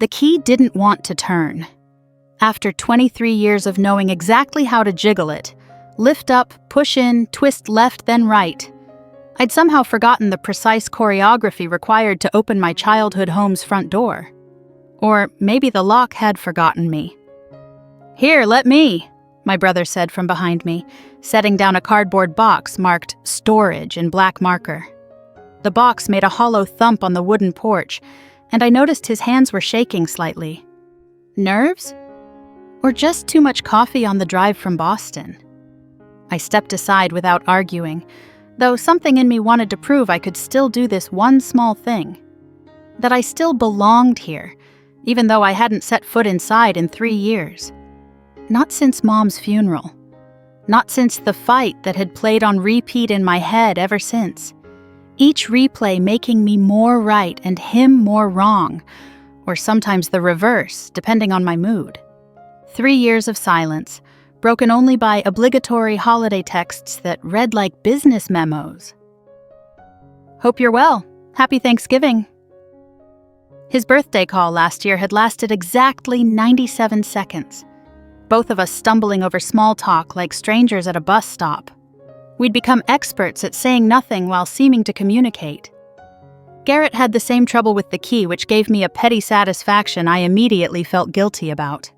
the key didn't want to turn. After 23 years of knowing exactly how to jiggle it, lift up, push in, twist left, then right, I'd somehow forgotten the precise choreography required to open my childhood home's front door. Or maybe the lock had forgotten me. "Here, let me," my brother said from behind me, setting down a cardboard box marked "Storage" in black marker. The box made a hollow thump on the wooden porch, and I noticed his hands were shaking slightly. Nerves? Or just too much coffee on the drive from Boston? I stepped aside without arguing, though something in me wanted to prove I could still do this one small thing. That I still belonged here, even though I hadn't set foot inside in 3 years. Not since Mom's funeral. Not since the fight that had played on repeat in my head ever since. Each replay making me more right and him more wrong, or sometimes the reverse, depending on my mood. 3 years of silence, broken only by obligatory holiday texts that read like business memos. "Hope you're well. Happy Thanksgiving." His birthday call last year had lasted exactly 97 seconds. Both of us stumbling over small talk like strangers at a bus stop. We'd become experts at saying nothing while seeming to communicate. Garrett had the same trouble with the key, which gave me a petty satisfaction I immediately felt guilty about.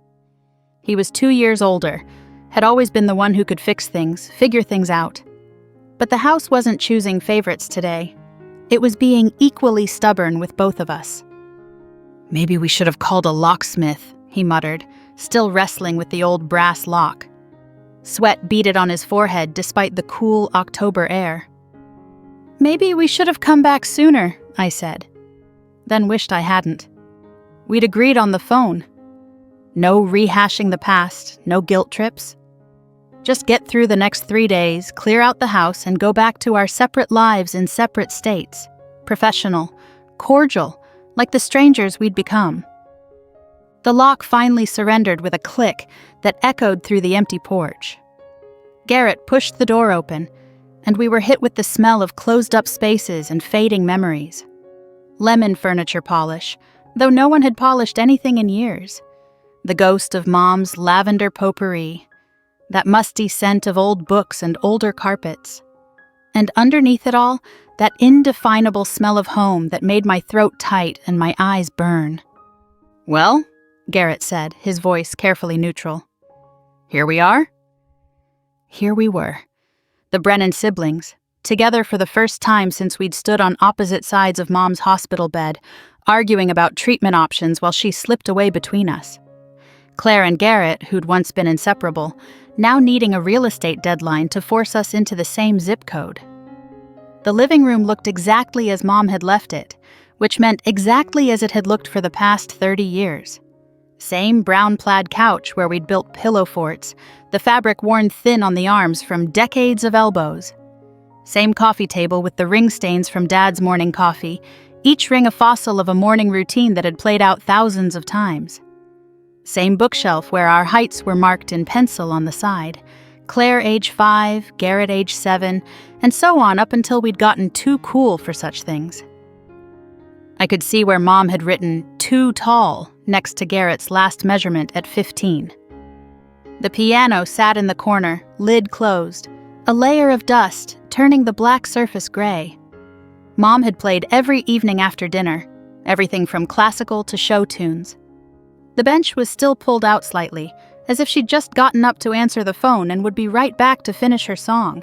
He was 2 years older, had always been the one who could fix things, figure things out. But the house wasn't choosing favorites today. It was being equally stubborn with both of us. "Maybe we should have called a locksmith," he muttered, still wrestling with the old brass lock. Sweat beaded on his forehead despite the cool October air. "Maybe we should have come back sooner," I said. Then wished I hadn't. We'd agreed on the phone. No rehashing the past, no guilt trips. Just get through the next 3 days, clear out the house, and go back to our separate lives in separate states. Professional, cordial, like the strangers we'd become. The lock finally surrendered with a click that echoed through the empty porch. Garrett pushed the door open, and we were hit with the smell of closed-up spaces and fading memories. Lemon furniture polish, though no one had polished anything in years. The ghost of Mom's lavender potpourri. That musty scent of old books and older carpets. And underneath it all, that indefinable smell of home that made my throat tight and my eyes burn. "Well," Garrett said, his voice carefully neutral. "Here we are?" Here we were. The Brennan siblings, together for the first time since we'd stood on opposite sides of Mom's hospital bed, arguing about treatment options while she slipped away between us. Claire and Garrett, who'd once been inseparable, now needing a real estate deadline to force us into the same zip code. The living room looked exactly as Mom had left it, which meant exactly as it had looked for the past 30 years. Same brown plaid couch where we'd built pillow forts, the fabric worn thin on the arms from decades of elbows. Same coffee table with the ring stains from Dad's morning coffee, each ring a fossil of a morning routine that had played out thousands of times. Same bookshelf where our heights were marked in pencil on the side. Claire age 5, Garrett age 7, and so on up until we'd gotten too cool for such things. I could see where Mom had written "too tall" next to Garrett's last measurement at 15. The piano sat in the corner, lid closed, a layer of dust turning the black surface gray. Mom had played every evening after dinner, everything from classical to show tunes. The bench was still pulled out slightly, as if she'd just gotten up to answer the phone and would be right back to finish her song.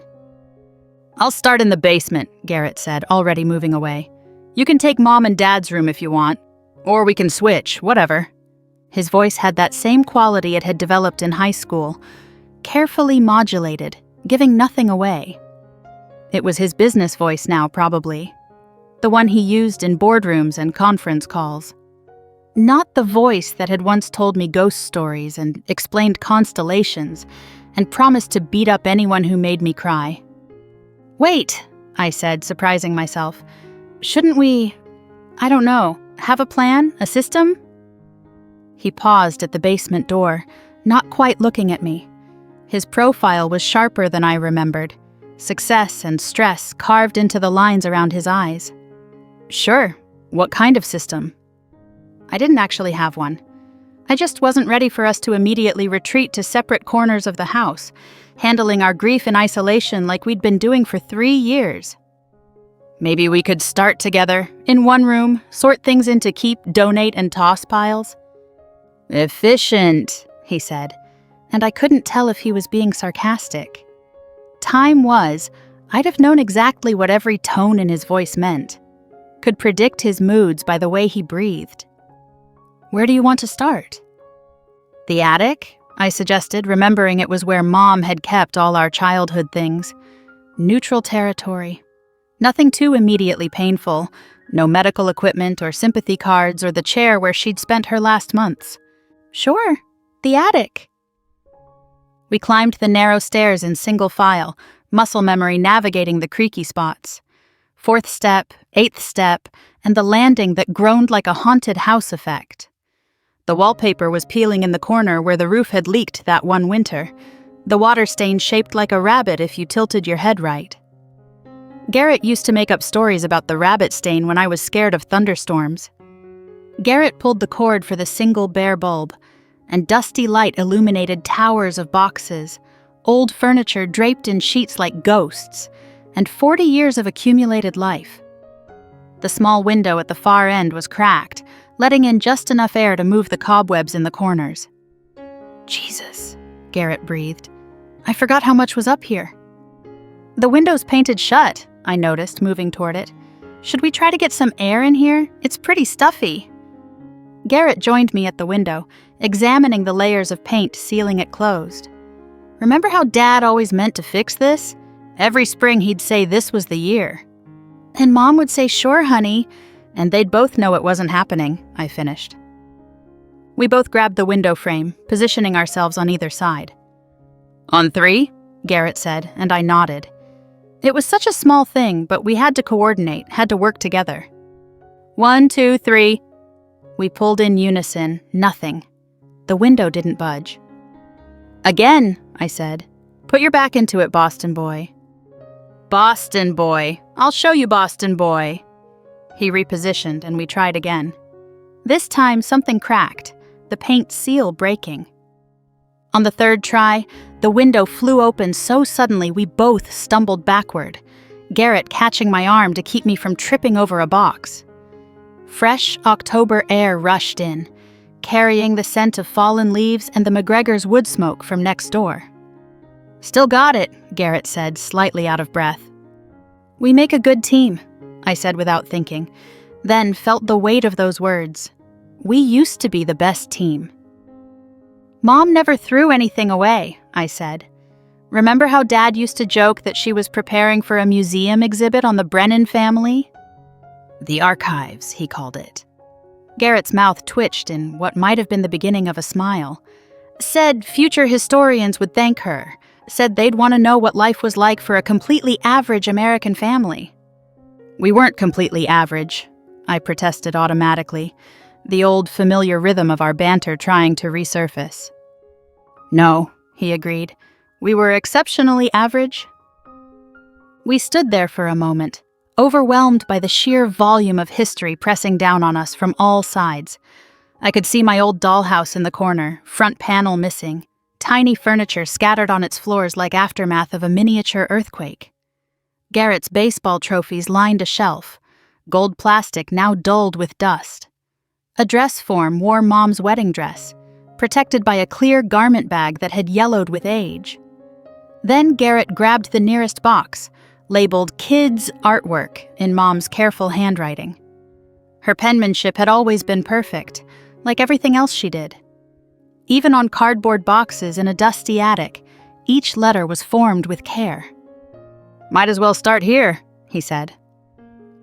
"I'll start in the basement," Garrett said, already moving away. "You can take Mom and Dad's room if you want. Or we can switch, whatever." His voice had that same quality it had developed in high school, carefully modulated, giving nothing away. It was his business voice now, probably. The one he used in boardrooms and conference calls. Not the voice that had once told me ghost stories and explained constellations and promised to beat up anyone who made me cry. "Wait," I said, surprising myself. "Shouldn't we, I don't know, have a plan, a system?" He paused at the basement door, not quite looking at me. His profile was sharper than I remembered, success and stress carved into the lines around his eyes. "Sure. What kind of system?" I didn't actually have one. I just wasn't ready for us to immediately retreat to separate corners of the house, handling our grief in isolation like we'd been doing for 3 years. Maybe we could start together, in one room, sort things into keep, donate, and toss piles. Efficient, he said, and I couldn't tell if he was being sarcastic. Time was, I'd have known exactly what every tone in his voice meant. Could predict his moods by the way he breathed. Where do you want to start? The attic, I suggested, remembering it was where Mom had kept all our childhood things. Neutral territory. Nothing too immediately painful. No medical equipment or sympathy cards or the chair where she'd spent her last months. Sure, the attic. We climbed the narrow stairs in single file, muscle memory navigating the creaky spots. 4th step, 8th step, and the landing that groaned like a haunted house effect. The wallpaper was peeling in the corner where the roof had leaked that one winter, the water stain shaped like a rabbit if you tilted your head right. Garrett used to make up stories about the rabbit stain when I was scared of thunderstorms. Garrett pulled the cord for the single bare bulb, and dusty light illuminated towers of boxes, old furniture draped in sheets like ghosts, and 40 years of accumulated life. The small window at the far end was cracked, letting in just enough air to move the cobwebs in the corners. Jesus, Garrett breathed. I forgot how much was up here. The window's painted shut, I noticed, moving toward it. Should we try to get some air in here? It's pretty stuffy. Garrett joined me at the window, examining the layers of paint sealing it closed. Remember how Dad always meant to fix this? Every spring he'd say this was the year. And Mom would say, sure, honey, and they'd both know it wasn't happening, I finished. We both grabbed the window frame, positioning ourselves on either side. On 3, Garrett said, and I nodded. It was such a small thing, but we had to coordinate, had to work together. 1, 2, 3. We pulled in unison, nothing. The window didn't budge. Again, I said. Put your back into it, Boston boy. Boston boy. I'll show you, Boston boy. He repositioned, and we tried again. This time, something cracked, the paint seal breaking. On the 3rd try, the window flew open so suddenly we both stumbled backward, Garrett catching my arm to keep me from tripping over a box. Fresh October air rushed in, carrying the scent of fallen leaves and the McGregor's wood smoke from next door. Still got it, Garrett said, slightly out of breath. We make a good team, I said without thinking, then felt the weight of those words. We used to be the best team. Mom never threw anything away, I said. Remember how Dad used to joke that she was preparing for a museum exhibit on the Brennan family? The archives, he called it. Garrett's mouth twitched in what might have been the beginning of a smile. Said future historians would thank her. Said they'd want to know what life was like for a completely average American family. We weren't completely average, I protested automatically, the old familiar rhythm of our banter trying to resurface. No, he agreed. We were exceptionally average. We stood there for a moment, overwhelmed by the sheer volume of history pressing down on us from all sides. I could see my old dollhouse in the corner, front panel missing, tiny furniture scattered on its floors like aftermath of a miniature earthquake. Garrett's baseball trophies lined a shelf, gold plastic now dulled with dust. A dress form wore Mom's wedding dress, protected by a clear garment bag that had yellowed with age. Then Garrett grabbed the nearest box, labeled Kids Artwork in Mom's careful handwriting. Her penmanship had always been perfect, like everything else she did. Even on cardboard boxes in a dusty attic, each letter was formed with care. Might as well start here, he said.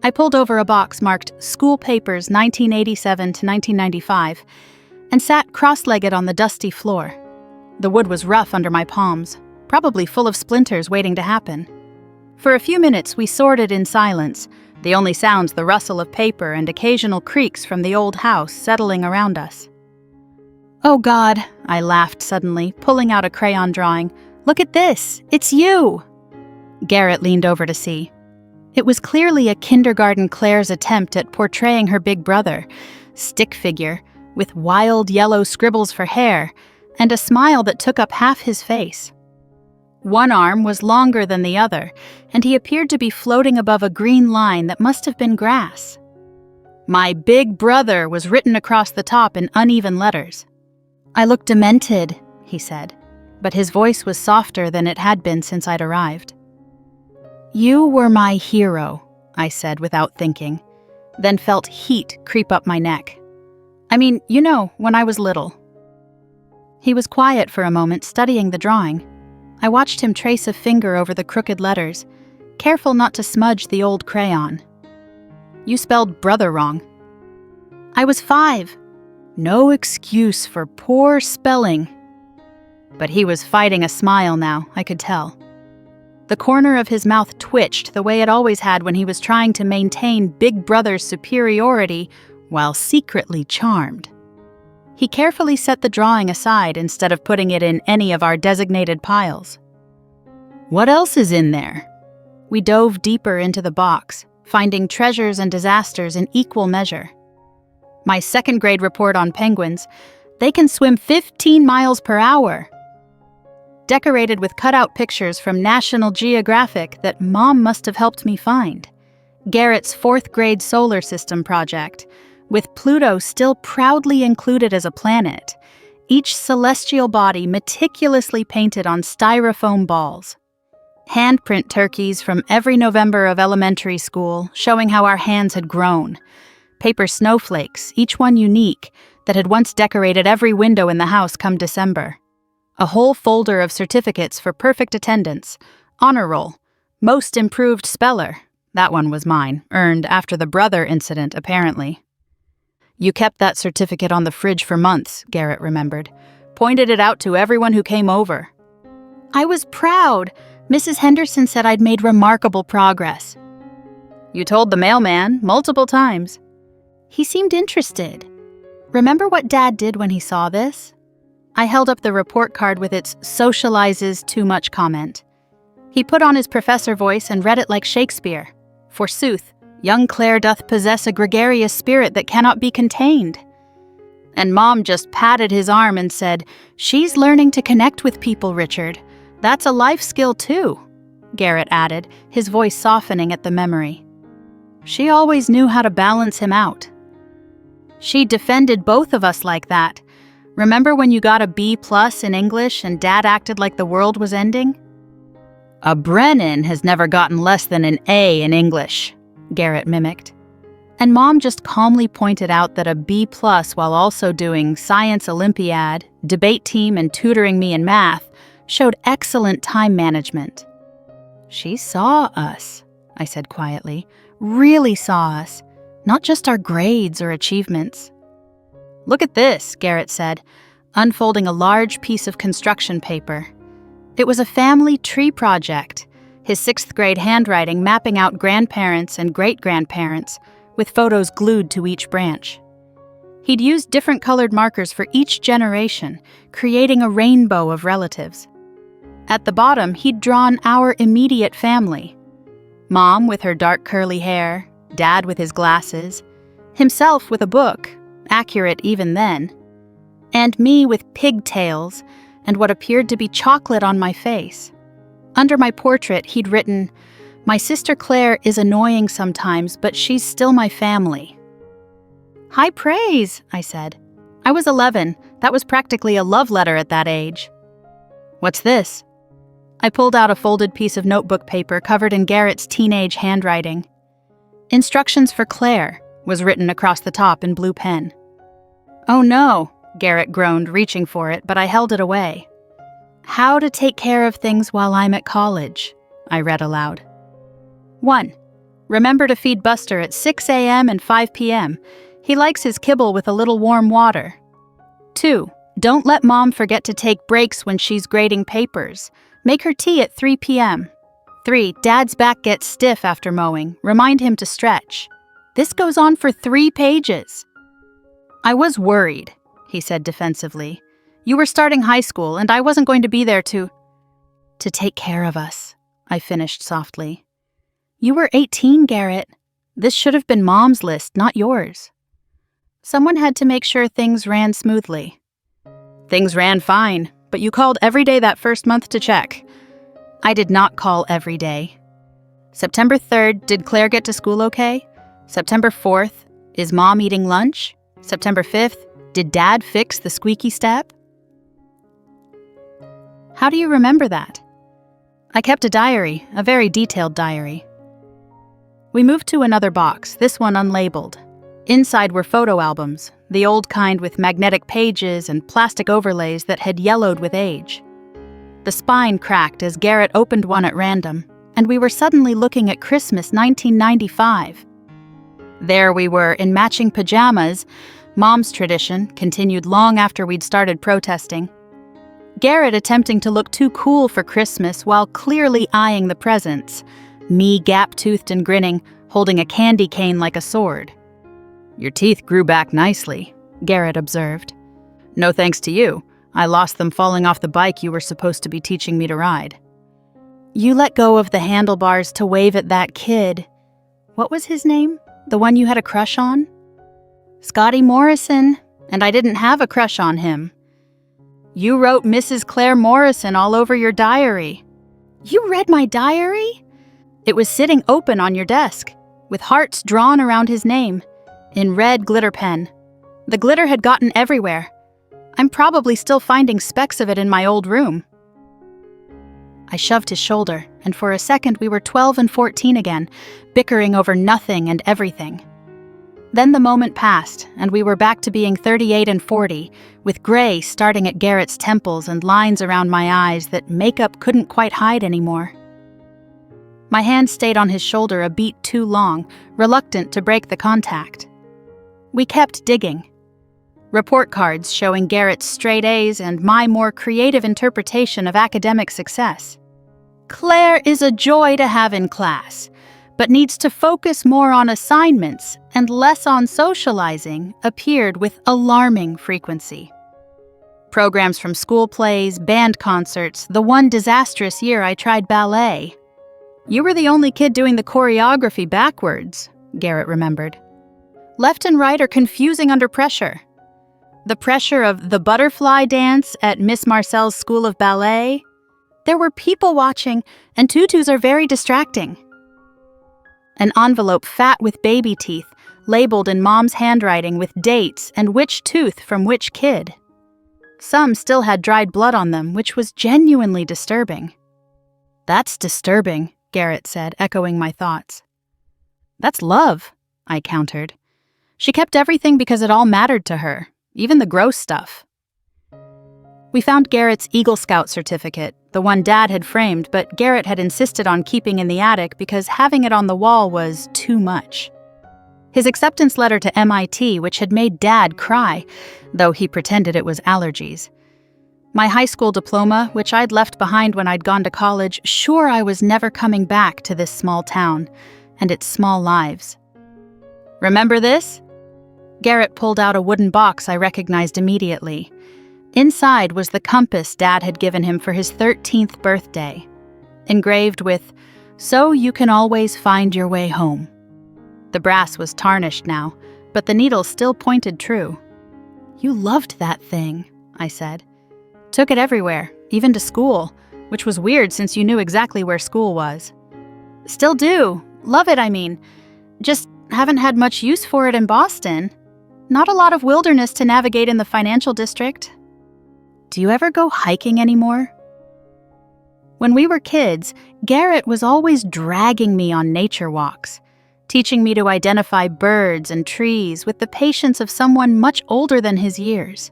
I pulled over a box marked School Papers 1987 to 1995 and sat cross-legged on the dusty floor. The wood was rough under my palms, probably full of splinters waiting to happen. For a few minutes we sorted in silence, the only sounds the rustle of paper and occasional creaks from the old house settling around us. Oh God, I laughed suddenly, pulling out a crayon drawing. Look at this, it's you! Garrett leaned over to see. It was clearly a kindergarten Claire's attempt at portraying her big brother, stick figure, with wild yellow scribbles for hair, and a smile that took up half his face. One arm was longer than the other, and he appeared to be floating above a green line that must have been grass. "My big brother" was written across the top in uneven letters. "I look demented," he said, but his voice was softer than it had been since I'd arrived. "You were my hero," I said without thinking, then felt heat creep up my neck. "I mean, when I was little." He was quiet for a moment, studying the drawing. I watched him trace a finger over the crooked letters, careful not to smudge the old crayon. "You spelled brother wrong." "I was 5. No excuse for poor spelling." But he was fighting a smile now, I could tell. The corner of his mouth twitched the way it always had when he was trying to maintain Big Brother's superiority while secretly charmed. He carefully set the drawing aside instead of putting it in any of our designated piles. "What else is in there?" We dove deeper into the box, finding treasures and disasters in equal measure. My second grade report on penguins: they can swim 15 miles per hour. Decorated with cutout pictures from National Geographic that Mom must have helped me find. Garrett's 4th grade solar system project, with Pluto still proudly included as a planet, each celestial body meticulously painted on styrofoam balls. Handprint turkeys from every November of elementary school, showing how our hands had grown. Paper snowflakes, each one unique, that had once decorated every window in the house come December. A whole folder of certificates for perfect attendance, honor roll, most improved speller. That one was mine, earned after the brother incident, apparently. "You kept that certificate on the fridge for months," Garrett remembered. "Pointed it out to everyone who came over." "I was proud. Mrs. Henderson said I'd made remarkable progress." "You told the mailman multiple times." "He seemed interested. Remember what Dad did when he saw this?" I held up the report card with its "socializes too much" comment. He put on his professor voice and read it like Shakespeare. "Forsooth, young Claire doth possess a gregarious spirit that cannot be contained." And Mom just patted his arm and said, "She's learning to connect with people, Richard. That's a life skill too," Garrett added, his voice softening at the memory. "She always knew how to balance him out." "She defended both of us like that. Remember when you got a B+ in English and Dad acted like the world was ending?" "A Brennan has never gotten less than an A in English," Garrett mimicked. And Mom just calmly pointed out that a B+ while also doing science Olympiad, debate team, and tutoring me in math showed excellent time management. "She saw us," I said quietly. "Really saw us, not just our grades or achievements." "Look at this," Garrett said, unfolding a large piece of construction paper. It was a family tree project, his 6th grade handwriting mapping out grandparents and great-grandparents, with photos glued to each branch. He'd used different colored markers for each generation, creating a rainbow of relatives. At the bottom, he'd drawn our immediate family. Mom with her dark curly hair, Dad with his glasses, himself with a book, accurate even then, and me with pigtails and what appeared to be chocolate on my face. Under my portrait, he'd written, "My sister Claire is annoying sometimes, but she's still my family." "High praise," I said. I was 11. That was practically a love letter at that age. "What's this?" I pulled out a folded piece of notebook paper covered in Garrett's teenage handwriting. "Instructions for Claire" was written across the top in blue pen. "Oh no," Garrett groaned, reaching for it, but I held it away. "How to take care of things while I'm at college," I read aloud. 1. Remember to feed Buster at 6 a.m. and 5 p.m. He likes his kibble with a little warm water. 2. Don't let Mom forget to take breaks when she's grading papers. Make her tea at 3 p.m. 3. Dad's back gets stiff after mowing. Remind him to stretch. This goes on for 3 pages. "I was worried," he said defensively. "You were starting high school, and I wasn't going to be there to take care of us," I finished softly. "You were 18, Garrett. This should have been Mom's list, not yours." Someone had to make sure things ran smoothly. Things ran fine, but you called every day that first month to check. I did not call every day. September 3rd, did Claire get to school okay? September 4th, is Mom eating lunch? September 5th, did Dad fix the squeaky step? How do you remember that? I kept a diary, a very detailed diary. We moved to another box, this one unlabeled. Inside were photo albums, the old kind with magnetic pages and plastic overlays that had yellowed with age. The spine cracked as Garrett opened one at random, and we were suddenly looking at Christmas 1995. There we were in matching pajamas, Mom's tradition, continued long after we'd started protesting. Garrett attempting to look too cool for Christmas while clearly eyeing the presents, me gap-toothed and grinning, holding a candy cane like a sword. "Your teeth grew back nicely," Garrett observed. "No thanks to you. I lost them falling off the bike you were supposed to be teaching me to ride." "You let go of the handlebars to wave at that kid. What was his name? The one you had a crush on?" "Scotty Morrison, and I didn't have a crush on him." "You wrote Mrs. Claire Morrison all over your diary." "You read my diary?" "It was sitting open on your desk, with hearts drawn around his name, in red glitter pen. The glitter had gotten everywhere. I'm probably still finding specks of it in my old room." I shoved his shoulder, and for a second we were 12 and 14 again, bickering over nothing and everything. Then the moment passed, and we were back to being 38 and 40, with gray starting at Garrett's temples and lines around my eyes that makeup couldn't quite hide anymore. My hand stayed on his shoulder a beat too long, reluctant to break the contact. We kept digging. Report cards showing Garrett's straight A's and my more creative interpretation of academic success. "Claire is a joy to have in class, but needs to focus more on assignments and less on socializing," appeared with alarming frequency. Programs from school plays, band concerts, the one disastrous year I tried ballet. "You were the only kid doing the choreography backwards," Garrett remembered. "Left and right are confusing under pressure. The pressure of the butterfly dance at Miss Marcel's School of Ballet. There were people watching, and tutus are very distracting." An envelope fat with baby teeth, labeled in Mom's handwriting with dates and which tooth from which kid. Some still had dried blood on them, which was genuinely disturbing. "That's disturbing," Garrett said, echoing my thoughts. "That's love," I countered. "She kept everything because it all mattered to her, even the gross stuff." We found Garrett's Eagle Scout certificate, the one Dad had framed, but Garrett had insisted on keeping in the attic because having it on the wall was too much. His acceptance letter to MIT, which had made Dad cry, though he pretended it was allergies. My high school diploma, which I'd left behind when I'd gone to college, sure I was never coming back to this small town and its small lives. "Remember this?" Garrett pulled out a wooden box I recognized immediately. Inside was the compass Dad had given him for his 13th birthday, engraved with, "So you can always find your way home." The brass was tarnished now, but the needle still pointed true. "You loved that thing," I said. "Took it everywhere, even to school, which was weird since you knew exactly where school was." "Still do. Love it, I mean. Just haven't had much use for it in Boston. Not a lot of wilderness to navigate in the financial district." "Do you ever go hiking anymore?" When we were kids, Garrett was always dragging me on nature walks, teaching me to identify birds and trees with the patience of someone much older than his years.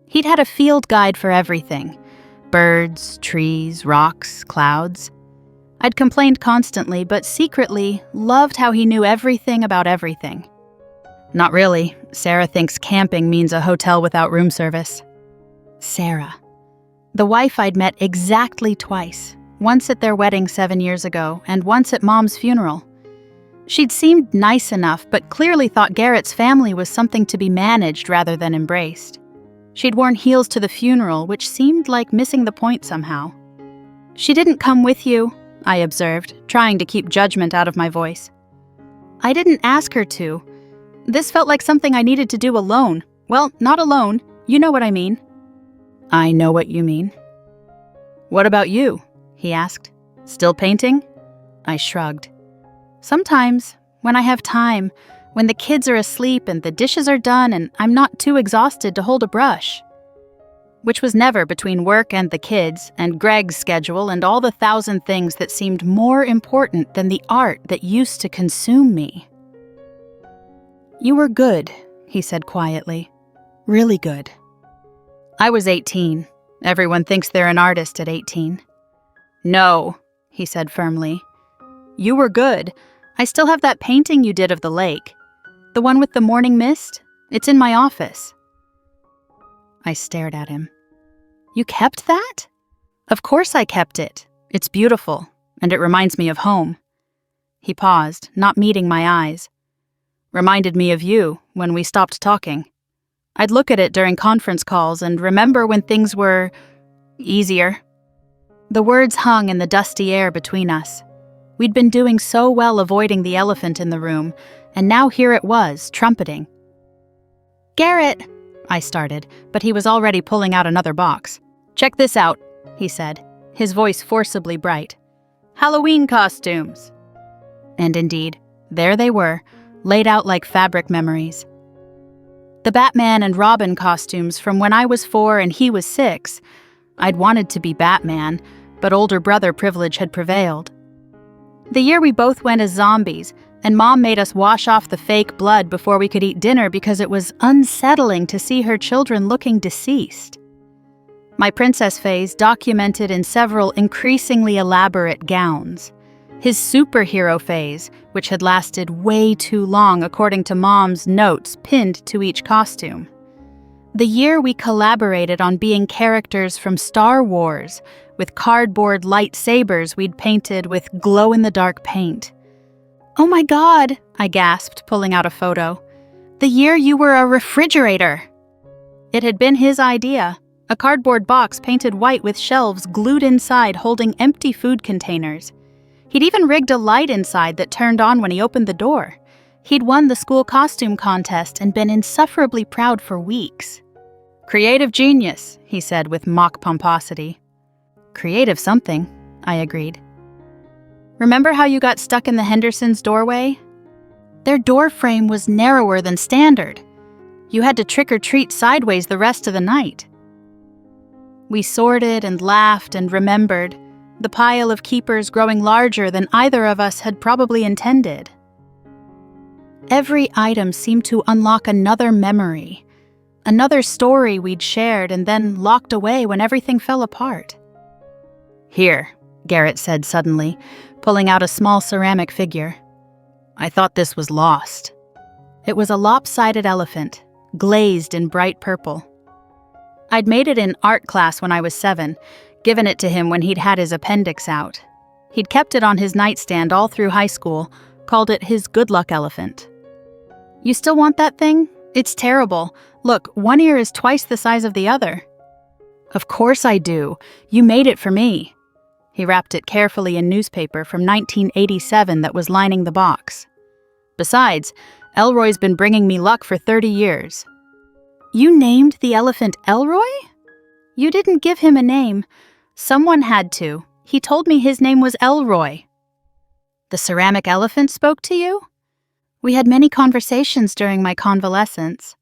He'd had a field guide for everything: birds, trees, rocks, clouds. I'd complained constantly, but secretly loved how he knew everything about everything. "Not really. Sarah thinks camping means a hotel without room service." Sarah. The wife I'd met exactly twice, once at their wedding 7 years ago and once at Mom's funeral. She'd seemed nice enough, but clearly thought Garrett's family was something to be managed rather than embraced. She'd worn heels to the funeral, which seemed like missing the point somehow. "She didn't come with you," I observed, trying to keep judgment out of my voice. "I didn't ask her to. This felt like something I needed to do alone. Well, not alone. You know what I mean. I know what you mean. What about you? He asked. Still painting? I shrugged. Sometimes, when I have time, when the kids are asleep and the dishes are done and I'm not too exhausted to hold a brush. Which was never between work and the kids and Greg's schedule and all the 1,000 things that seemed more important than the art that used to consume me. You were good, he said quietly. Really good. I was 18. Everyone thinks they're an artist at 18. No, he said firmly. You were good. I still have that painting you did of the lake. The one with the morning mist? It's in my office. I stared at him. You kept that? Of course I kept it. It's beautiful, and it reminds me of home. He paused, not meeting my eyes. Reminded me of you when we stopped talking. I'd look at it during conference calls and remember when things were easier. The words hung in the dusty air between us. We'd been doing so well avoiding the elephant in the room, and now here it was, trumpeting. Garrett, I started, but he was already pulling out another box. Check this out, he said, his voice forcibly bright. Halloween costumes. And indeed, there they were, laid out like fabric memories. The Batman and Robin costumes from when I was 4 and he was 6. I'd wanted to be Batman, but older brother privilege had prevailed. The year we both went as zombies, and Mom made us wash off the fake blood before we could eat dinner because it was unsettling to see her children looking deceased. My princess phase documented in several increasingly elaborate gowns. His superhero phase, which had lasted way too long according to Mom's notes pinned to each costume. The year we collaborated on being characters from Star Wars, with cardboard lightsabers we'd painted with glow-in-the-dark paint. Oh my God, I gasped, pulling out a photo. The year you were a refrigerator. It had been his idea, a cardboard box painted white with shelves glued inside holding empty food containers. He'd even rigged a light inside that turned on when he opened the door. He'd won the school costume contest and been insufferably proud for weeks. Creative genius, he said with mock pomposity. Creative something, I agreed. Remember how you got stuck in the Hendersons' doorway? Their door frame was narrower than standard. You had to trick or treat sideways the rest of the night. We sorted and laughed and remembered, the pile of keepers growing larger than either of us had probably intended. Every item seemed to unlock another memory, another story we'd shared and then locked away when everything fell apart. Here, Garrett said suddenly, pulling out a small ceramic figure. I thought this was lost. It was a lopsided elephant, glazed in bright purple. I'd made it in art class when I was 7, given it to him when he'd had his appendix out. He'd kept it on his nightstand all through high school, called it his good luck elephant. You still want that thing? It's terrible. Look, one ear is twice the size of the other. Of course I do. You made it for me. He wrapped it carefully in newspaper from 1987 that was lining the box. Besides, Elroy's been bringing me luck for 30 years. You named the elephant Elroy? You didn't give him a name. Someone had to. He told me his name was Elroy. The ceramic elephant spoke to you? We had many conversations during my convalescence.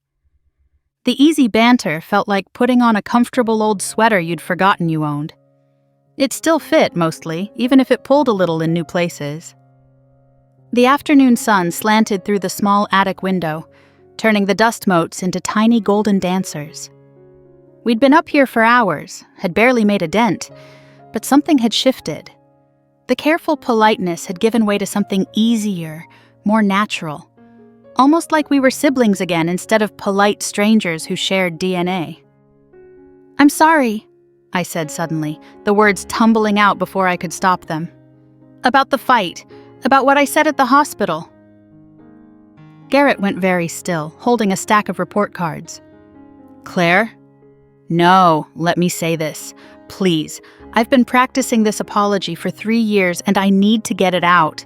The easy banter felt like putting on a comfortable old sweater you'd forgotten you owned. It still fit, mostly, even if it pulled a little in new places. The afternoon sun slanted through the small attic window, turning the dust motes into tiny golden dancers. We'd been up here for hours, had barely made a dent, but something had shifted. The careful politeness had given way to something easier, more natural. Almost like we were siblings again instead of polite strangers who shared DNA. I'm sorry, I said suddenly, the words tumbling out before I could stop them. About the fight, about what I said at the hospital. Garrett went very still, holding a stack of report cards. Claire? No, let me say this. Please, I've been practicing this apology for 3 years and I need to get it out.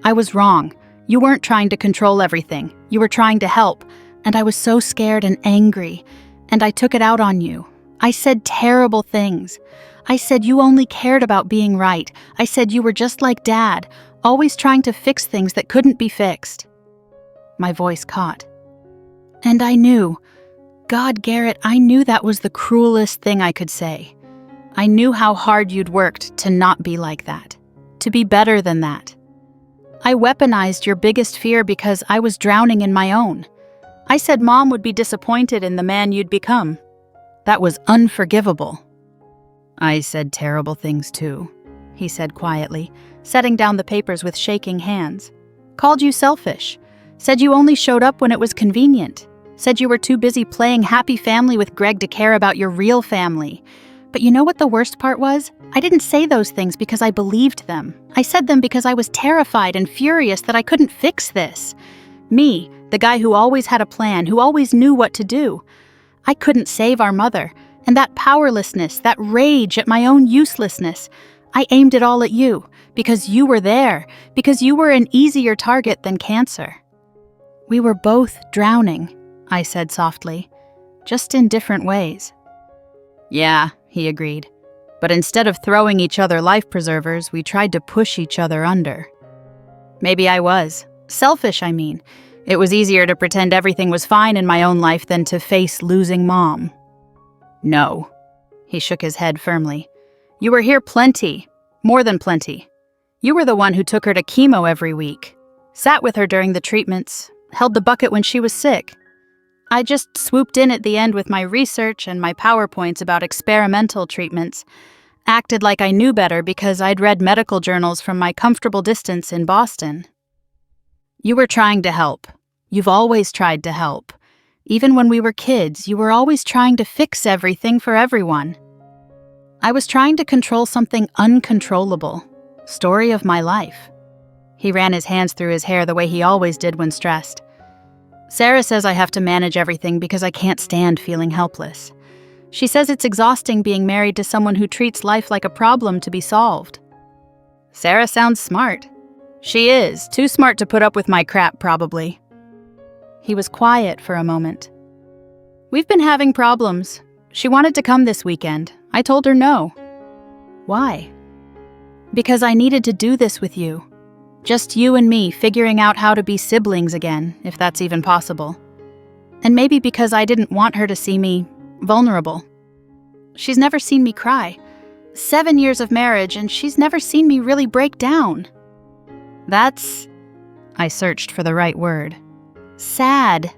I was wrong. You weren't trying to control everything. You were trying to help. And I was so scared and angry. And I took it out on you. I said terrible things. I said you only cared about being right. I said you were just like Dad, always trying to fix things that couldn't be fixed. My voice caught. And I knew. God, Garrett, I knew that was the cruelest thing I could say. I knew how hard you'd worked to not be like that, to be better than that. I weaponized your biggest fear because I was drowning in my own. I said Mom would be disappointed in the man you'd become. That was unforgivable. I said terrible things too, he said quietly, setting down the papers with shaking hands. Called you selfish. Said you only showed up when it was convenient. Said you were too busy playing happy family with Greg to care about your real family. But you know what the worst part was? I didn't say those things because I believed them. I said them because I was terrified and furious that I couldn't fix this. Me, the guy who always had a plan, who always knew what to do. I couldn't save our mother. And that powerlessness, that rage at my own uselessness, I aimed it all at you, because you were there, because you were an easier target than cancer. We were both drowning, I said softly, just in different ways. Yeah, he agreed. But instead of throwing each other life preservers, we tried to push each other under. Maybe I was. Selfish, I mean. It was easier to pretend everything was fine in my own life than to face losing Mom. No. He shook his head firmly. You were here plenty. More than plenty. You were the one who took her to chemo every week. Sat with her during the treatments. Held the bucket when she was sick. I just swooped in at the end with my research and my PowerPoints about experimental treatments. Acted like I knew better because I'd read medical journals from my comfortable distance in Boston. You were trying to help. You've always tried to help. Even when we were kids, you were always trying to fix everything for everyone. I was trying to control something uncontrollable. Story of my life. He ran his hands through his hair the way he always did when stressed. Sarah says I have to manage everything because I can't stand feeling helpless. She says it's exhausting being married to someone who treats life like a problem to be solved. Sarah sounds smart. She is, too smart to put up with my crap, probably. He was quiet for a moment. We've been having problems. She wanted to come this weekend. I told her no. Why? Because I needed to do this with you. Just you and me figuring out how to be siblings again, if that's even possible. And maybe because I didn't want her to see me vulnerable. She's never seen me cry. 7 years of marriage, and she's never seen me really break down. That's... I searched for the right word. Sad.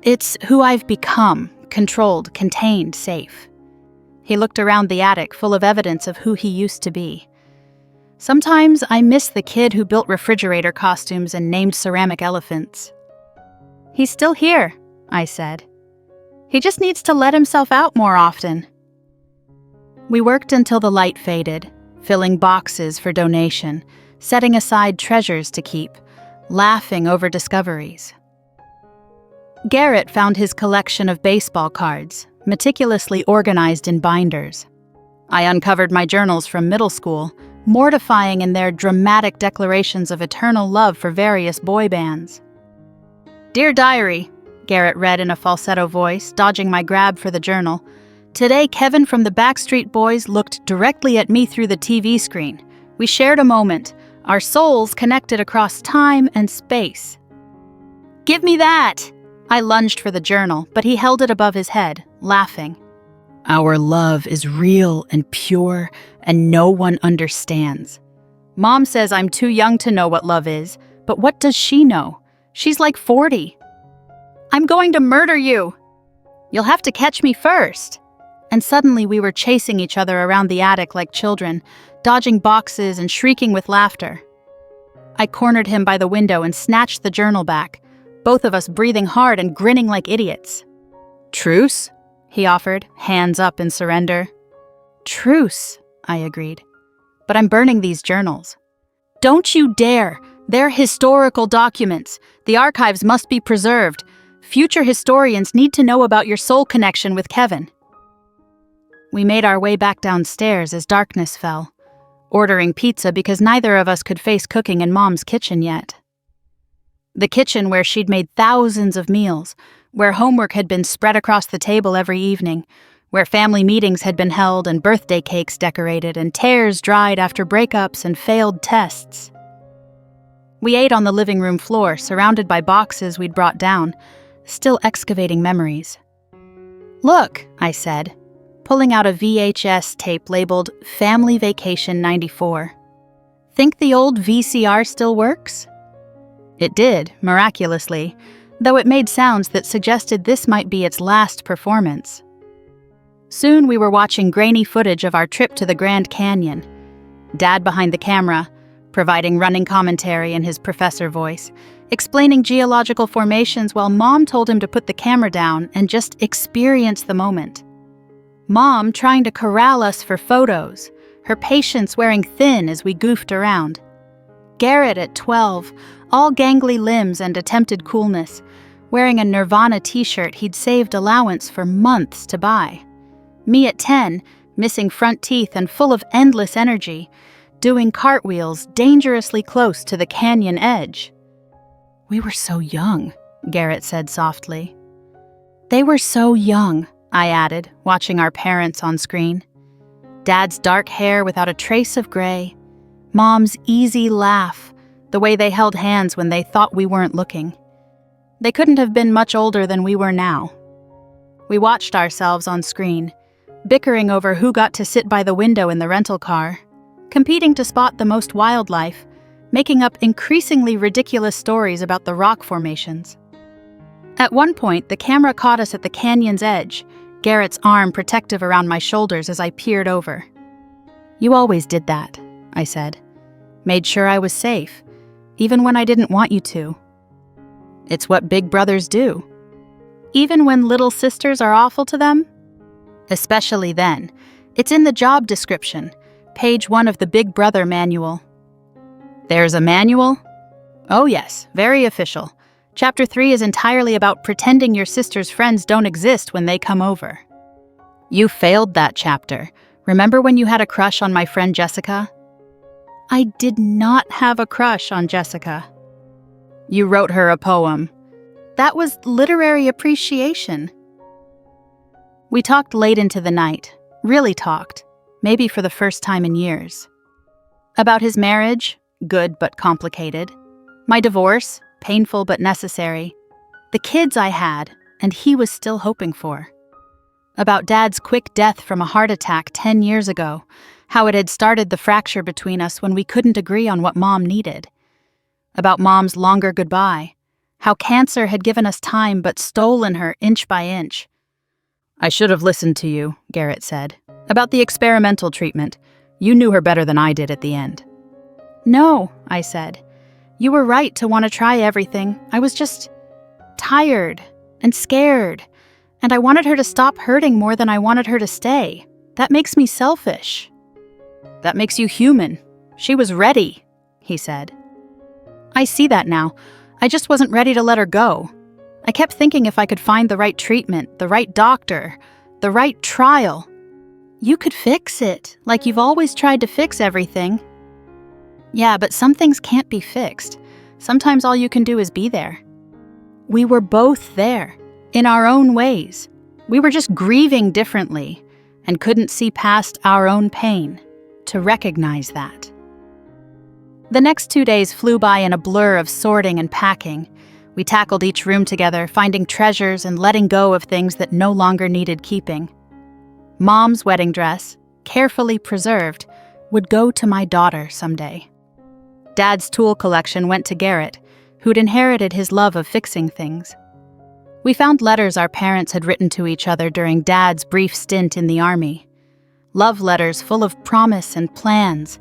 It's who I've become, controlled, contained, safe. He looked around the attic full of evidence of who he used to be. Sometimes I miss the kid who built refrigerator costumes and named ceramic elephants. He's still here, I said. He just needs to let himself out more often. We worked until the light faded, filling boxes for donation, setting aside treasures to keep, laughing over discoveries. Garrett found his collection of baseball cards, meticulously organized in binders. I uncovered my journals from middle school, mortifying in their dramatic declarations of eternal love for various boy bands. Dear Diary, Garrett read in a falsetto voice, dodging my grab for the journal. Today, Kevin from the Backstreet Boys looked directly at me through the TV screen. We shared a moment, our souls connected across time and space. Give me that! I lunged for the journal, but he held it above his head, laughing. Our love is real and pure, and no one understands. Mom says I'm too young to know what love is, but what does she know? She's like 40. I'm going to murder you! You'll have to catch me first. And suddenly we were chasing each other around the attic like children, dodging boxes and shrieking with laughter. I cornered him by the window and snatched the journal back, both of us breathing hard and grinning like idiots. Truce? He offered, hands up in surrender. Truce, I agreed. But I'm burning these journals. Don't you dare! They're historical documents. The archives must be preserved. Future historians need to know about your soul connection with Kevin. We made our way back downstairs as darkness fell, ordering pizza because neither of us could face cooking in Mom's kitchen yet. The kitchen where she'd made thousands of meals, where homework had been spread across the table every evening, where family meetings had been held and birthday cakes decorated and tears dried after breakups and failed tests. We ate on the living room floor, surrounded by boxes we'd brought down, still excavating memories. "Look," I said, pulling out a VHS tape labeled Family Vacation 94. "Think the old VCR still works?" It did, miraculously, though it made sounds that suggested this might be its last performance. Soon we were watching grainy footage of our trip to the Grand Canyon. Dad behind the camera, providing running commentary in his professor voice, explaining geological formations while Mom told him to put the camera down and just experience the moment. Mom trying to corral us for photos, her patience wearing thin as we goofed around. Garrett at 12, all gangly limbs and attempted coolness, wearing a Nirvana t-shirt he'd saved allowance for months to buy. Me at 10, missing front teeth and full of endless energy, doing cartwheels dangerously close to the canyon edge. "We were so young," Garrett said softly. "They were so young," I added, watching our parents on screen. Dad's dark hair without a trace of gray, Mom's easy laugh, the way they held hands when they thought we weren't looking. They couldn't have been much older than we were now. We watched ourselves on screen, bickering over who got to sit by the window in the rental car, competing to spot the most wildlife, making up increasingly ridiculous stories about the rock formations. At one point, the camera caught us at the canyon's edge, Garrett's arm protective around my shoulders as I peered over. "You always did that," I said. "Made sure I was safe, even when I didn't want you to." "It's what big brothers do." "Even when little sisters are awful to them?" "Especially then. It's in the job description, page 1 of the Big Brother manual." "There's a manual?" "Oh yes, very official. Chapter 3 is entirely about pretending your sister's friends don't exist when they come over." "You failed that chapter. Remember when you had a crush on my friend Jessica?" "I did not have a crush on Jessica." "You wrote her a poem." "That was literary appreciation." We talked late into the night, really talked, maybe for the first time in years. About his marriage, good but complicated. My divorce, painful but necessary. The kids I had, and he was still hoping for. About Dad's quick death from a heart attack 10 years ago, how it had started the fracture between us when we couldn't agree on what Mom needed. About Mom's longer goodbye, how cancer had given us time but stolen her inch by inch. "I should have listened to you," Garrett said. "About the experimental treatment. You knew her better than I did at the end." "No," I said. "You were right to want to try everything. I was just tired and scared, and I wanted her to stop hurting more than I wanted her to stay. That makes me selfish." "That makes you human. She was ready," he said. "I see that now. I just wasn't ready to let her go. I kept thinking if I could find the right treatment, the right doctor, the right trial. You could fix it, like you've always tried to fix everything." "Yeah, but some things can't be fixed. Sometimes all you can do is be there." We were both there, in our own ways. We were just grieving differently, and couldn't see past our own pain to recognize that. The next 2 days flew by in a blur of sorting and packing. We tackled each room together, finding treasures and letting go of things that no longer needed keeping. Mom's wedding dress, carefully preserved, would go to my daughter someday. Dad's tool collection went to Garrett, who'd inherited his love of fixing things. We found letters our parents had written to each other during Dad's brief stint in the Army. Love letters full of promise and plans,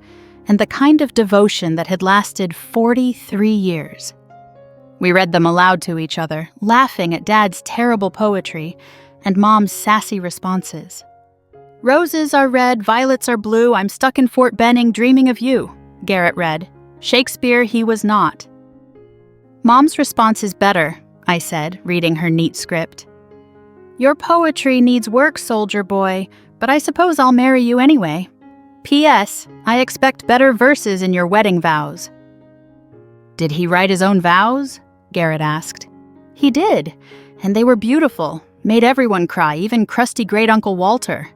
and the kind of devotion that had lasted 43 years. We read them aloud to each other, laughing at Dad's terrible poetry and Mom's sassy responses. "Roses are red, violets are blue, I'm stuck in Fort Benning dreaming of you," Garrett read. "Shakespeare he was not." "Mom's response is better," I said, reading her neat script. "Your poetry needs work, soldier boy, but I suppose I'll marry you anyway. P.S. I expect better verses in your wedding vows." Did he write his own vows? Garrett asked. He did, and they were beautiful, made everyone cry, even crusty great-uncle Walter.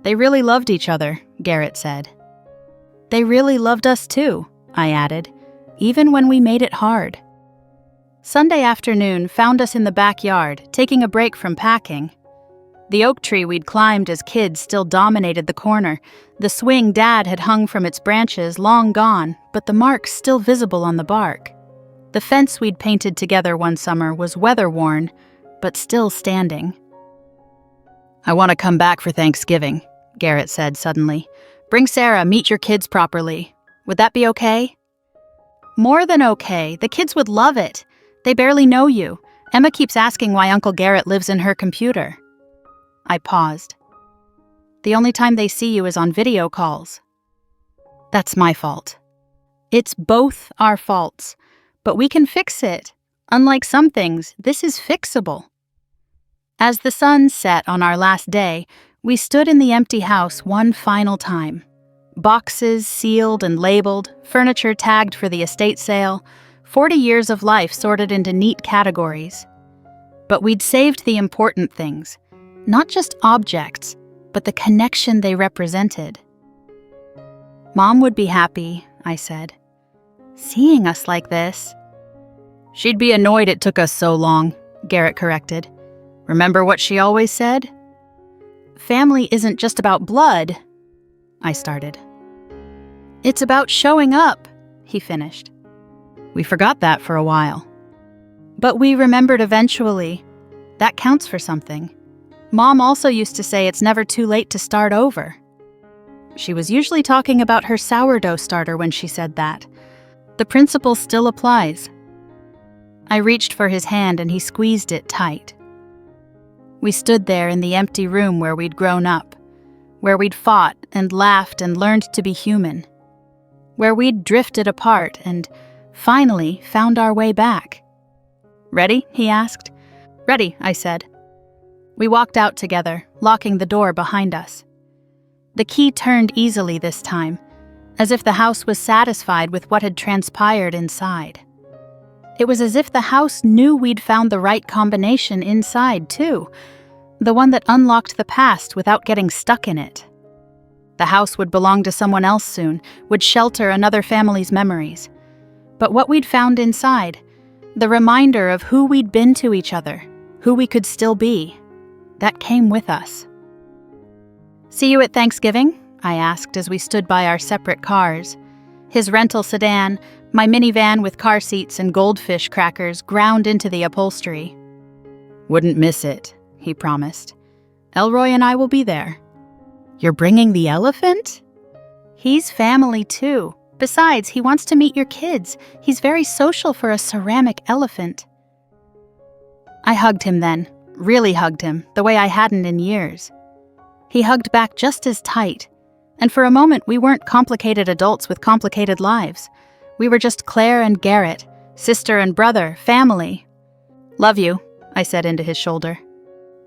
They really loved each other, Garrett said. They really loved us too, I added, even when we made it hard. Sunday afternoon found us in the backyard, taking a break from packing. The oak tree we'd climbed as kids still dominated the corner. The swing Dad had hung from its branches long gone, but the marks still visible on the bark. The fence we'd painted together one summer was weather-worn, but still standing. I want to come back for Thanksgiving, Garrett said suddenly. Bring Sarah, meet your kids properly. Would that be okay? More than okay. The kids would love it. They barely know you. Emma keeps asking why Uncle Garrett lives in her computer. I paused. The only time they see you is on video calls. That's my fault. It's both our faults, but we can fix it. Unlike some things, this is fixable. As the sun set on our last day, we stood in the empty house one final time. Boxes sealed and labeled, furniture tagged for the estate sale, 40 years of life sorted into neat categories. But we'd saved the important things, not just objects, but the connection they represented. Mom would be happy, I said. Seeing us like this. She'd be annoyed it took us so long, Garrett corrected. Remember what she always said? Family isn't just about blood, I started. It's about showing up, he finished. We forgot that for a while. But we remembered eventually. That counts for something. Mom also used to say it's never too late to start over. She was usually talking about her sourdough starter when she said that. The principle still applies. I reached for his hand and he squeezed it tight. We stood there in the empty room where we'd grown up, where we'd fought and laughed and learned to be human, where we'd drifted apart and finally found our way back. Ready? He asked. Ready, I said. We walked out together, locking the door behind us. The key turned easily this time, as if the house was satisfied with what had transpired inside. It was as if the house knew we'd found the right combination inside, too, the one that unlocked the past without getting stuck in it. The house would belong to someone else soon, would shelter another family's memories. But what we'd found inside, the reminder of who we'd been to each other, who we could still be, that came with us. See you at Thanksgiving? I asked as we stood by our separate cars. His rental sedan, my minivan with car seats and goldfish crackers ground into the upholstery. Wouldn't miss it, he promised. Elroy and I will be there. You're bringing the elephant? He's family too. Besides, he wants to meet your kids. He's very social for a ceramic elephant. I hugged him then, really hugged him, the way I hadn't in years. He hugged back just as tight, and for a moment we weren't complicated adults with complicated lives. We were just Claire and Garrett, sister and brother, family. Love you, I said into his shoulder.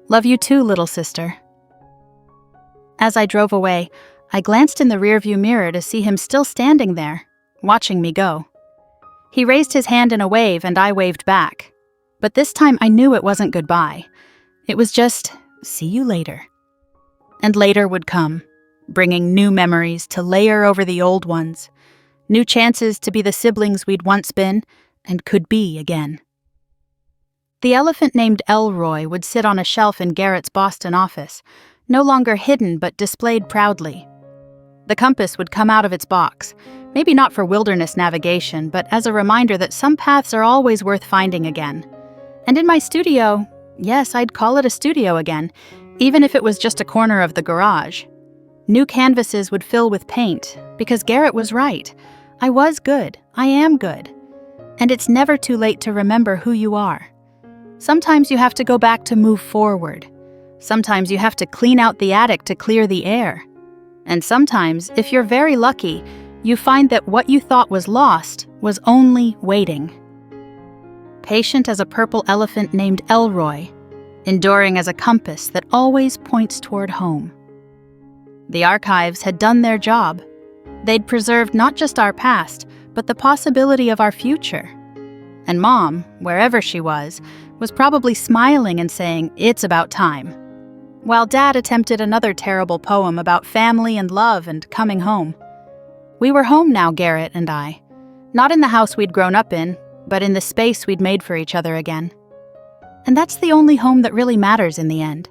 Love you too, little sister. As I drove away, I glanced in the rearview mirror to see him still standing there, watching me go. He raised his hand in a wave and I waved back. But this time I knew it wasn't goodbye. It was just, see you later. And later would come, bringing new memories to layer over the old ones, new chances to be the siblings we'd once been and could be again. The elephant named Elroy would sit on a shelf in Garrett's Boston office, no longer hidden but displayed proudly. The compass would come out of its box, maybe not for wilderness navigation, but as a reminder that some paths are always worth finding again. And in my studio, yes, I'd call it a studio again, even if it was just a corner of the garage. New canvases would fill with paint, because Garrett was right. I was good. I am good. And it's never too late to remember who you are. Sometimes you have to go back to move forward. Sometimes you have to clean out the attic to clear the air. And sometimes, if you're very lucky, you find that what you thought was lost was only waiting. Patient as a purple elephant named Elroy, enduring as a compass that always points toward home. The archives had done their job. They'd preserved not just our past, but the possibility of our future. And Mom, wherever she was probably smiling and saying, "It's about time." While Dad attempted another terrible poem about family and love and coming home. We were home now, Garrett and I. Not in the house we'd grown up in, but in the space we'd made for each other again. And that's the only home that really matters in the end.